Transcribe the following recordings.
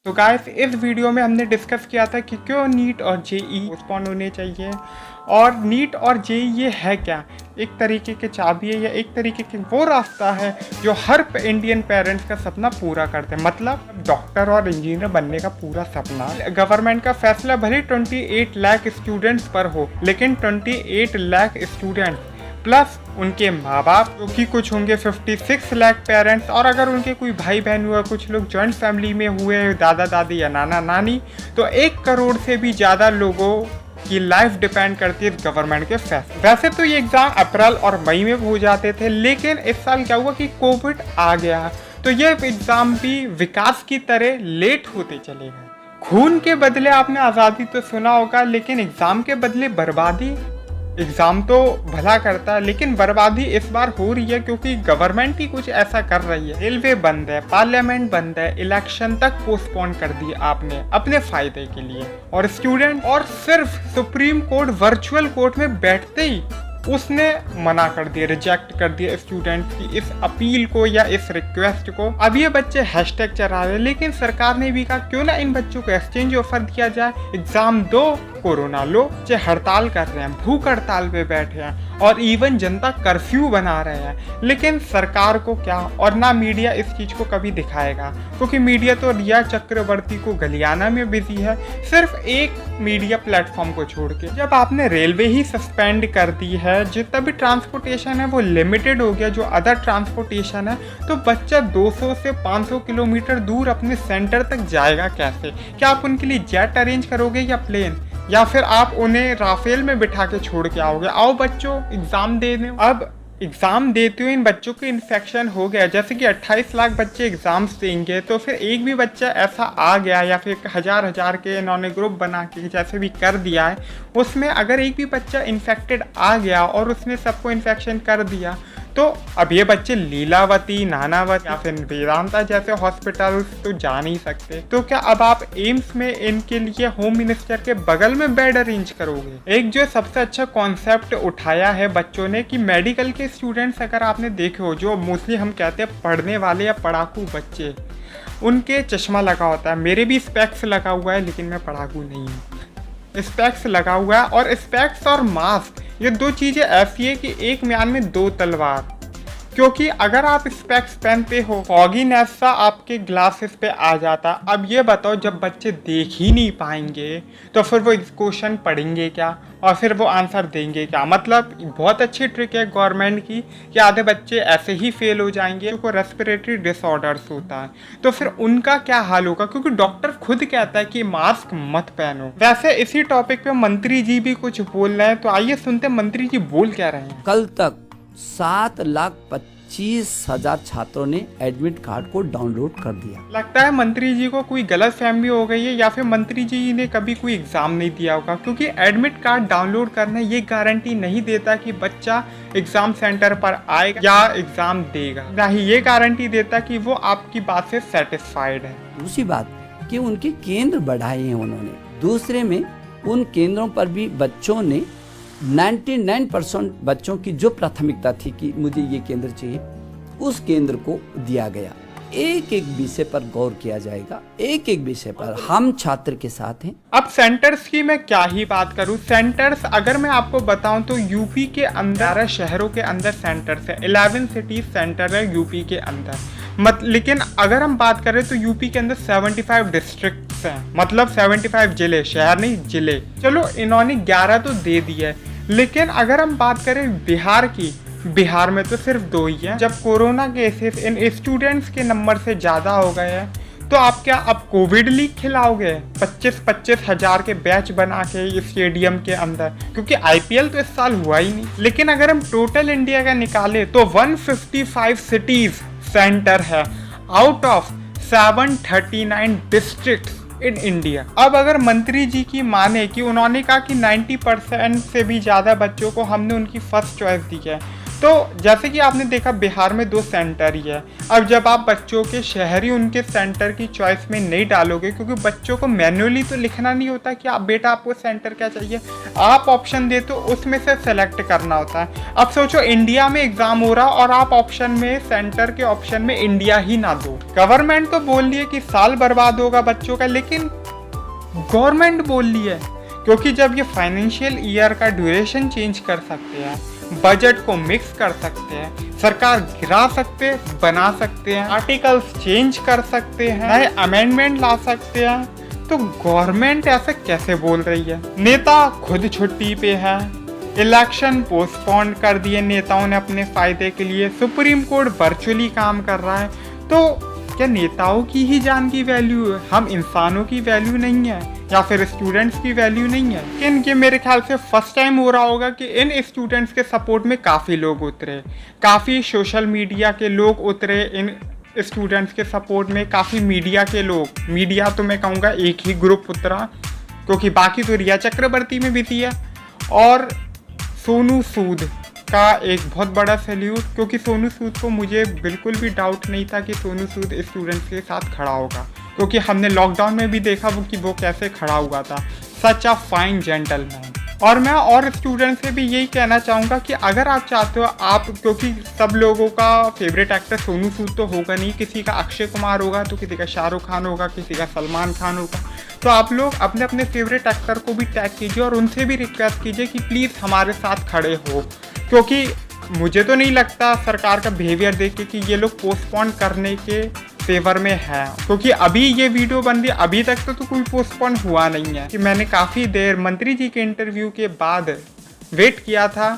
तो गाइस इस वीडियो में हमने डिस्कस किया था कि क्यों नीट और जेई पोस्टपोन होने चाहिए और नीट और जेई ये है क्या, एक तरीके के चाबी है या एक तरीके के वो रास्ता है जो हर इंडियन पेरेंट्स का सपना पूरा करते हैं। मतलब डॉक्टर और इंजीनियर बनने का पूरा सपना। गवर्नमेंट का फैसला भले 28 लाख स्टूडेंट्स पर हो, लेकिन 28 लाख स्टूडेंट्स प्लस उनके माँ बाप जो कि कुछ होंगे 56 लाख पेरेंट्स, और अगर उनके कोई भाई बहन हुआ, कुछ लोग जॉइंट फैमिली में हुए, दादा दादी या नाना नानी, तो 1 करोड़ से भी ज़्यादा लोगों की लाइफ डिपेंड करती है गवर्नमेंट के फैसले। वैसे तो ये एग्ज़ाम अप्रैल और मई में हो जाते थे, लेकिन इस साल क्या हुआ कि कोविड आ गया, तो ये एग्ज़ाम भी विकास की तरह लेट होते चले गए। खून के बदले आपने आज़ादी तो सुना होगा, लेकिन एग्ज़ाम के बदले बर्बादी। एग्ज़ाम तो भला करता है, लेकिन बर्बादी इस बार हो रही है क्योंकि गवर्नमेंट ही कुछ ऐसा कर रही है। रेलवे बंद है, पार्लियामेंट बंद है, इलेक्शन तक पोस्टपोन कर दिए आपने अपने फायदे के लिए। और स्टूडेंट और सिर्फ सुप्रीम कोर्ट वर्चुअल कोर्ट में बैठते ही उसने मना कर दिया, रिजेक्ट कर दिया स्टूडेंट की इस अपील को या इस रिक्वेस्ट को। अब ये बच्चे हैशटैग चला रहे हैं, लेकिन सरकार ने भी कहा क्यों ना इन बच्चों को एक्सचेंज ऑफर दिया जाए, एग्जाम दो, कोरोना लो। जो हड़ताल कर रहे हैं, भूख हड़ताल पे बैठे हैं और इवन जनता कर्फ्यू बना रहे हैं, लेकिन सरकार को क्या, और ना मीडिया इस चीज़ को कभी दिखाएगा, क्योंकि मीडिया तो रिया चक्रवर्ती को गलियाना में बिजी है, सिर्फ एक मीडिया प्लेटफॉर्म को छोड़ के। जब आपने रेलवे ही सस्पेंड कर दी है, जितना भी ट्रांसपोर्टेशन है वो लिमिटेड हो गया, जो अदर ट्रांसपोर्टेशन है, तो बच्चा 200 से 500 किलोमीटर दूर अपने सेंटर तक जाएगा कैसे? क्या आप उनके लिए जेट अरेंज करोगे या प्लेन, या फिर आप उन्हें राफेल में बिठा के छोड़ के आओगे? आओ बच्चों एग्ज़ाम दे दें। अब एग्ज़ाम देते हुए इन बच्चों को इन्फेक्शन हो गया, जैसे कि 28 लाख बच्चे एग्ज़ाम्स देंगे, तो फिर एक भी बच्चा ऐसा आ गया या फिर हजार के इन्होंने ग्रुप बना के जैसे भी कर दिया है, उसमें अगर एक भी बच्चा इन्फेक्टेड आ गया और उसने सबको इन्फेक्शन कर दिया, तो अब ये बच्चे लीलावती, नानावती या फिर वेदांता जैसे हॉस्पिटल तो जा नहीं सकते। तो क्या अब आप एम्स में इनके लिए होम मिनिस्टर के बगल में बेड अरेंज करोगे? एक जो सबसे अच्छा कॉन्सेप्ट उठाया है बच्चों ने कि मेडिकल के स्टूडेंट्स अगर आपने देखे हो, जो मोस्टली हम कहते हैं पढ़ने वाले या पढ़ाकू बच्चे, उनके चश्मा लगा होता है। मेरे भी स्पेक्स लगा हुआ है, लेकिन मैं पढ़ाकू नहीं हूँ। स्पेक्स लगा हुआ है, और स्पेक्स और मास्क ये दो चीज़ें ऐसी है कि एक म्यान में दो तलवार, क्योंकि अगर आप स्पेक्स पहनते हो, फॉगीनेस सा आपके ग्लासेस पे आ जाता। अब ये बताओ, जब बच्चे देख ही नहीं पाएंगे तो फिर वो क्वेश्चन पढ़ेंगे क्या और फिर वो आंसर देंगे क्या? मतलब बहुत अच्छी ट्रिक है गवर्नमेंट की कि आधे बच्चे ऐसे ही फेल हो जाएंगे, उनको रेस्पिरेटरी डिसऑर्डर्स होता है, तो फिर उनका क्या हाल होगा? क्योंकि डॉक्टर खुद कहता है कि मास्क मत पहनो। वैसे इसी टॉपिक पे मंत्री जी भी कुछ बोल रहे हैं, तो आइए सुनते हैं मंत्री जी बोल क्या रहे हैं। कल तक 7,25,000 छात्रों ने एडमिट कार्ड को डाउनलोड कर दिया। लगता है मंत्री जी को कोई गलत फहमी हो गई है, या फिर मंत्री जी ने कभी कोई एग्जाम नहीं दिया होगा, क्योंकि एडमिट कार्ड डाउनलोड करना ये गारंटी नहीं देता कि बच्चा एग्जाम सेंटर पर आएगा या एग्जाम देगा, ना ही ये गारंटी देता कि वो आपकी बात से सेटिस्फाइड है। दूसरी बात कि उनके केंद्र बढ़ाए हैं उन्होंने। दूसरे में उन केंद्रों पर भी बच्चों ने 99% बच्चों की जो प्राथमिकता थी कि मुझे ये केंद्र चाहिए, उस केंद्र को दिया गया। एक एक विषय पर गौर किया जाएगा, एक एक विषय पर हम छात्र के साथ हैं। अब सेंटर्स की मैं क्या ही बात करूं। सेंटर्स अगर मैं आपको बताऊं तो यूपी के अंदर 11 शहरों के अंदर सेंटर्स है, 11 सिटीज सेंटर है यूपी के अंदर। लेकिन अगर हम बात करें तो यूपी के अंदर 75 डिस्ट्रिक्ट्स हैं, मतलब 75 जिले, शहर नहीं जिले। चलो इन्होंने 11 तो दे दिया है, लेकिन अगर हम बात करें बिहार की, बिहार में तो सिर्फ 2 ही हैं। जब कोरोना केसेस इन स्टूडेंट्स के नंबर से ज़्यादा हो गए हैं, तो आप क्या अब कोविड लीग खिलाओगे 25-25 हज़ार के बैच बना के स्टेडियम के अंदर? क्योंकि आईपीएल तो इस साल हुआ ही नहीं। लेकिन अगर हम टोटल इंडिया का निकाले तो 155 सिटीज सेंटर है out of 739 districts in India. अब अगर मंत्री जी की माने कि उन्होंने कहा कि 90% से भी ज़्यादा बच्चों को हमने उनकी फर्स्ट चॉइस दी है, तो जैसे कि आपने देखा बिहार में 2 सेंटर ही है। अब जब आप बच्चों के शहरी उनके सेंटर की चॉइस में नहीं डालोगे, क्योंकि बच्चों को मैन्युअली तो लिखना नहीं होता कि आप बेटा आपको सेंटर क्या चाहिए, आप ऑप्शन दे तो उसमें से सेलेक्ट करना होता है। अब सोचो इंडिया में एग्जाम हो रहा और आप ऑप्शन में सेंटर के ऑप्शन में इंडिया ही ना दो। गवर्नमेंट तो बोल रही है कि साल बर्बाद होगा बच्चों का, लेकिन गवर्नमेंट बोल रही है क्योंकि जब ये फाइनेंशियल ईयर का ड्यूरेशन चेंज कर सकते हैं, बजट को मिक्स कर सकते हैं, सरकार गिरा सकते बना सकते हैं, आर्टिकल्स चेंज कर सकते हैं, नए अमेंडमेंट ला सकते हैं, तो गवर्नमेंट ऐसे कैसे बोल रही है? नेता खुद छुट्टी पे है, इलेक्शन पोस्टपोन कर दिए नेताओं ने अपने फायदे के लिए, सुप्रीम कोर्ट वर्चुअली काम कर रहा है, तो क्या नेताओं की ही जान की वैल्यू है? हम इंसानों की वैल्यू नहीं है या फिर स्टूडेंट्स की वैल्यू नहीं है? लेकिन ये मेरे ख्याल से फर्स्ट टाइम हो रहा होगा कि इन स्टूडेंट्स के सपोर्ट में काफ़ी लोग उतरे, काफ़ी सोशल मीडिया के लोग उतरे इन स्टूडेंट्स के सपोर्ट में, काफ़ी मीडिया के लोग, मीडिया तो मैं कहूँगा एक ही ग्रुप उतरा, क्योंकि बाकी तो रिया चक्रवर्ती में बिजी है, और सोनू सूद का एक बहुत बड़ा सैल्यूट, क्योंकि सोनू सूद को मुझे बिल्कुल भी डाउट नहीं था कि सोनू सूद स्टूडेंट्स के साथ खड़ा होगा, क्योंकि हमने लॉकडाउन में भी देखा वो कैसे खड़ा हुआ था। सच अ फाइन जेंटलमैन। और मैं और स्टूडेंट से भी यही कहना चाहूँगा कि अगर आप चाहते हो, आप, क्योंकि सब लोगों का फेवरेट एक्टर सोनू सूद तो होगा नहीं, किसी का अक्षय कुमार होगा, तो किसी का शाहरुख खान होगा, किसी का सलमान खान होगा, तो आप लोग अपने अपने फेवरेट एक्टर को भी टैग कीजिए और उनसे भी रिक्वेस्ट कीजिए कि प्लीज़ हमारे साथ खड़े हो, क्योंकि मुझे तो नहीं लगता सरकार का बिहेवियर देख के कि ये लोग पोस्टपोन करने के फेवर में है, क्योंकि अभी ये वीडियो बन रही, अभी तक तो कोई पोस्टपोन हुआ नहीं है। कि मैंने काफ़ी देर मंत्री जी के इंटरव्यू के बाद वेट किया था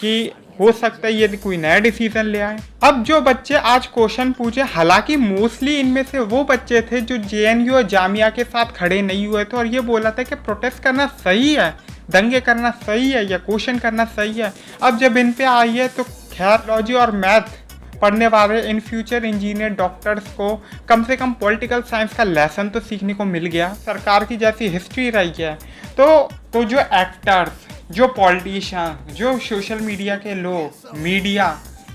कि हो सकता है ये कोई नया डिसीजन ले आए। अब जो बच्चे आज क्वेश्चन पूछे, हालांकि मोस्टली इनमें से वो बच्चे थे जो JNU और जामिया के साथ खड़े नहीं हुए थे और ये बोला था कि प्रोटेस्ट करना सही है, दंगे करना सही है या क्वेश्चन करना सही है। अब जब इन पे आई है तो खैर लॉजी और मैथ पढ़ने वाले इन फ्यूचर इंजीनियर डॉक्टर्स को कम से कम पॉलिटिकल साइंस का लेसन तो सीखने को मिल गया। सरकार की जैसी हिस्ट्री रही है तो जो एक्टर्स, जो पॉलिटिशियन, जो सोशल मीडिया के लोग, मीडिया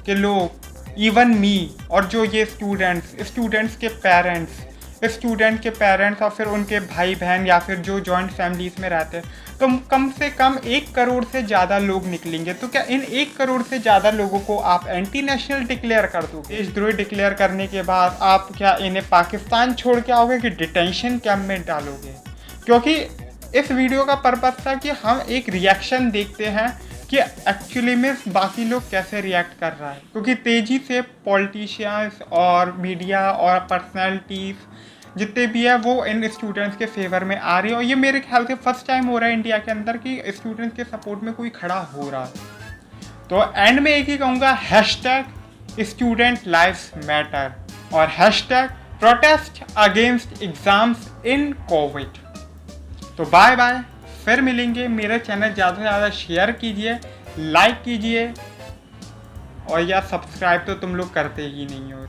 के लोग, इवन मी, और जो ये स्टूडेंट्स के पेरेंट्स और फिर उनके भाई बहन या फिर जो जॉइंट फैमिलीज में रहते हैं, तो कम से कम 1 करोड़ से ज़्यादा लोग निकलेंगे। तो क्या इन 1 करोड़ से ज़्यादा लोगों को आप एंटी नेशनल डिक्लेयर कर दोगे? देशद्रोही डिक्लेयर करने के बाद आप क्या इन्हें पाकिस्तान छोड़ के आओगे कि डिटेंशन कैंप में डालोगे? क्योंकि इस वीडियो का पर्पस था कि हम एक रिएक्शन देखते हैं कि एक्चुअली में बाकी लोग कैसे रिएक्ट कर रहा है, क्योंकि तेज़ी से पॉलिटिशियंस और मीडिया और पर्सनैलिटीज़ जितने भी है वो इन स्टूडेंट्स के फेवर में आ रही है। और ये मेरे ख्याल से फर्स्ट टाइम हो रहा है इंडिया के अंदर कि स्टूडेंट्स के सपोर्ट में कोई खड़ा हो रहा है। तो एंड में एक ही कहूँगा, हैशटैग स्टूडेंट लाइव्स मैटर और हैशटैग प्रोटेस्ट अगेंस्ट एग्जाम्स इन कोविड। तो बाय बाय, फिर मिलेंगे। मेरा चैनल ज़्यादा से ज़्यादा शेयर कीजिए, लाइक कीजिए, और या सब्सक्राइब तो तुम लोग करते ही नहीं हो।